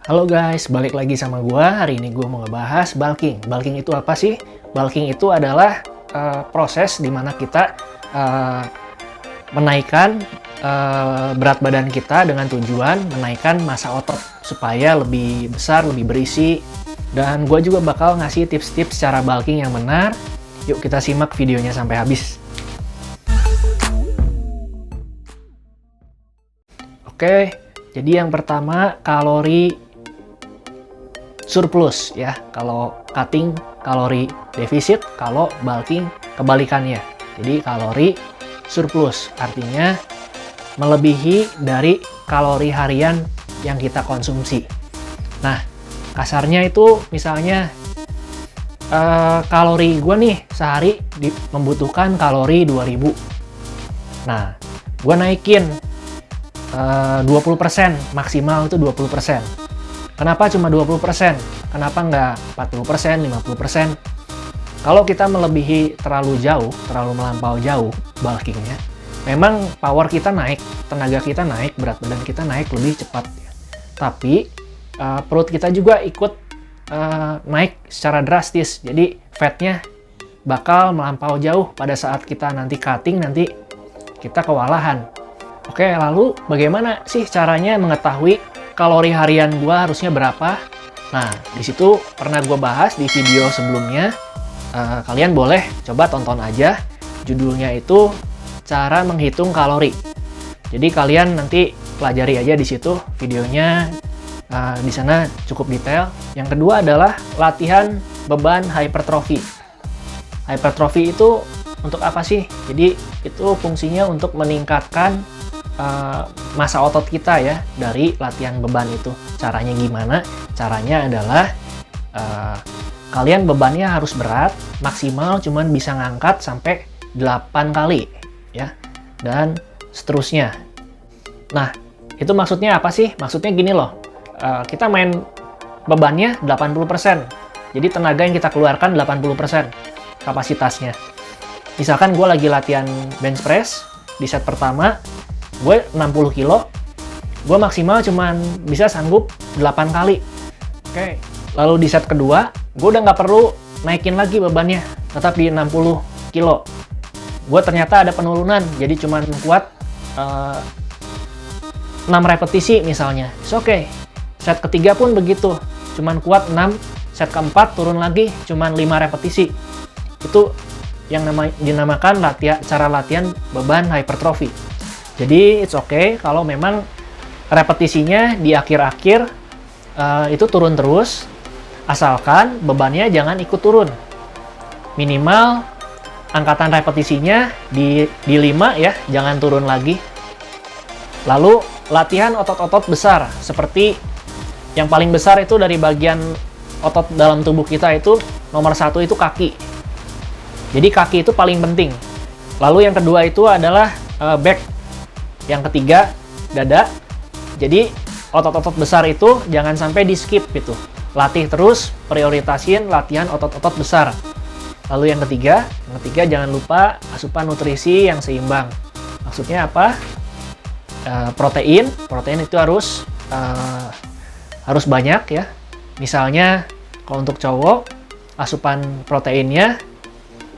Halo guys, balik lagi sama gua. Hari ini gua mau ngebahas bulking. Bulking itu apa sih? Bulking itu adalah proses di mana kita menaikkan berat badan kita dengan tujuan menaikkan massa otot supaya lebih besar, lebih berisi. Dan gua juga bakal ngasih tips-tips cara bulking yang benar. Yuk kita simak videonya sampai habis. Oke, jadi yang pertama kalori surplus ya. Kalau cutting kalori defisit, kalau bulking kebalikannya. Jadi kalori surplus artinya melebihi dari kalori harian yang kita konsumsi. Nah, kasarnya itu misalnya kalori gue nih sehari membutuhkan kalori 2000. Nah, gue naikin 20%, maksimal itu 20%. Kenapa cuma 20%? Kenapa nggak 40%, 50%? Kalau kita melebihi terlalu jauh, terlalu melampau jauh bulkingnya, memang power kita naik, tenaga kita naik, berat badan kita naik lebih cepat. Tapi perut kita juga ikut naik secara drastis. Jadi fatnya bakal melampau jauh pada saat kita nanti cutting, nanti kita kewalahan. Oke, lalu bagaimana sih caranya mengetahui kalori harian gua harusnya berapa? Nah, di situ pernah gua bahas di video sebelumnya. Kalian boleh coba tonton aja. Judulnya itu cara menghitung kalori. Jadi kalian nanti pelajari aja di situ videonya. Di sana cukup detail. Yang kedua adalah latihan beban hypertrophy. Hypertrophy itu untuk apa sih? Jadi itu fungsinya untuk meningkatkan massa otot kita ya dari latihan beban itu. Caranya gimana? Caranya adalah kalian bebannya harus berat, maksimal cuman bisa ngangkat sampai 8 kali ya, dan seterusnya. Nah, itu maksudnya apa sih? Maksudnya gini loh, kita main bebannya 80%, jadi tenaga yang kita keluarkan 80% kapasitasnya. Misalkan gue lagi latihan bench press di set pertama, gue 60 kilo, gue maksimal cuman bisa sanggup 8 kali. Oke, lalu di set kedua, gue udah nggak perlu naikin lagi bebannya, tetap di 60 kilo. Gue ternyata ada penurunan, jadi cuman kuat 6 repetisi misalnya. Oke, set ketiga pun begitu, cuman kuat 6, set keempat turun lagi, cuman 5 repetisi. Itu yang dinamakan cara latihan beban hypertrophy. Jadi it's okay kalau memang repetisinya di akhir-akhir itu turun terus, asalkan bebannya jangan ikut turun. Minimal angkatan repetisinya di 5 ya, jangan turun lagi. Lalu latihan otot-otot besar, seperti yang paling besar itu dari bagian otot dalam tubuh kita itu nomor 1 itu kaki. Jadi kaki itu paling penting. Lalu yang kedua itu adalah back. Yang ketiga, dada. Jadi, otot-otot besar itu jangan sampai di-skip gitu. Latih terus, prioritasin latihan otot-otot besar. Lalu yang ketiga jangan lupa asupan nutrisi yang seimbang. Maksudnya apa? Protein itu harus banyak ya. Misalnya, kalau untuk cowok, asupan proteinnya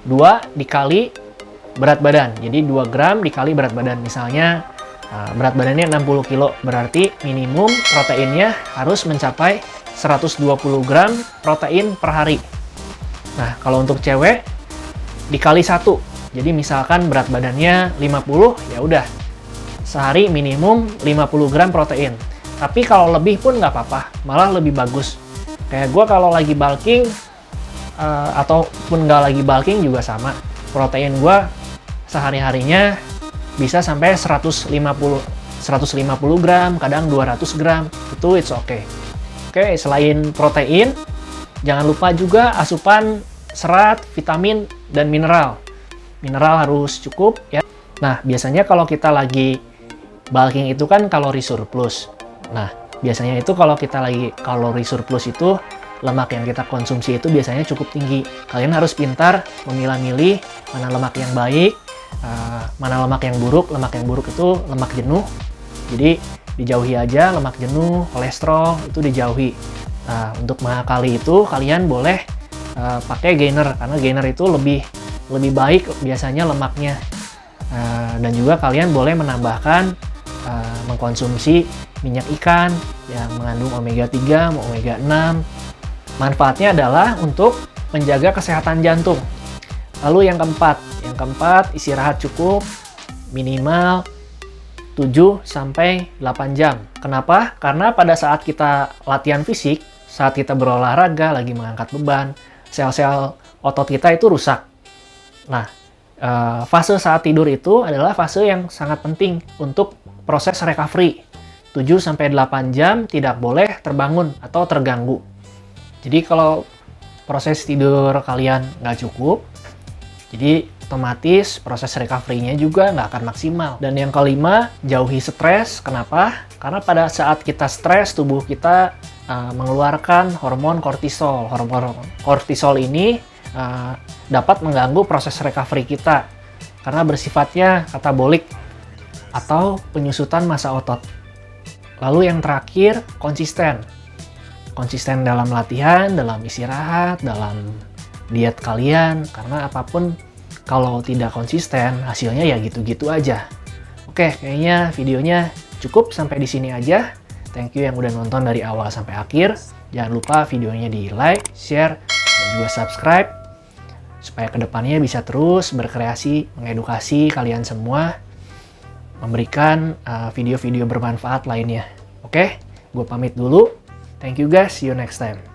2 dikali berat badan. Jadi 2 gram dikali berat badan. Misalnya berat badannya 60 kilo, berarti minimum proteinnya harus mencapai 120 gram protein per hari. Nah, kalau untuk cewek dikali 1. Jadi misalkan berat badannya 50, ya udah sehari minimum 50 gram protein. Tapi kalau lebih pun nggak apa-apa, malah lebih bagus. Kayak gue kalau lagi bulking ataupun nggak lagi bulking juga sama. Protein gue sehari-harinya bisa sampai 150 gram, kadang 200 gram, itu it's okay. Oke, selain protein, jangan lupa juga asupan serat, vitamin, dan mineral. Mineral harus cukup ya. Nah, biasanya kalau kita lagi bulking itu kan kalori surplus. Nah, biasanya itu kalau kita lagi kalori surplus itu, lemak yang kita konsumsi itu biasanya cukup tinggi. Kalian harus pintar memilah-milih mana lemak yang baik, mana lemak yang buruk. Lemak yang buruk itu lemak jenuh. Jadi dijauhi aja, lemak jenuh, kolesterol itu dijauhi. Nah, untuk mengakali itu kalian boleh pakai gainer, karena gainer itu lebih baik biasanya lemaknya. Dan juga kalian boleh menambahkan mengkonsumsi minyak ikan yang mengandung omega 3, omega 6. Manfaatnya adalah untuk menjaga kesehatan jantung. Lalu yang keempat, istirahat cukup minimal 7-8 jam. Kenapa? Karena pada saat kita latihan fisik, saat kita berolahraga, lagi mengangkat beban, sel-sel otot kita itu rusak. Nah, fase saat tidur itu adalah fase yang sangat penting untuk proses recovery. 7-8 jam tidak boleh terbangun atau terganggu. Jadi kalau proses tidur kalian nggak cukup, jadi otomatis proses recovery-nya juga nggak akan maksimal. Dan yang kelima, jauhi stres. Kenapa? Karena pada saat kita stres, tubuh kita mengeluarkan hormon kortisol. Hormon kortisol ini dapat mengganggu proses recovery kita karena bersifatnya katabolik atau penyusutan massa otot. Lalu yang terakhir, konsisten. Konsisten dalam latihan, dalam istirahat, dalam diet kalian, karena apapun kalau tidak konsisten, hasilnya ya gitu-gitu aja. Oke, kayaknya videonya cukup sampai di sini aja. Thank you yang udah nonton dari awal sampai akhir. Jangan lupa videonya di like, share, dan juga subscribe supaya kedepannya bisa terus berkreasi, mengedukasi kalian semua, memberikan video-video bermanfaat lainnya. Oke, gue pamit dulu. Thank you guys, see you next time.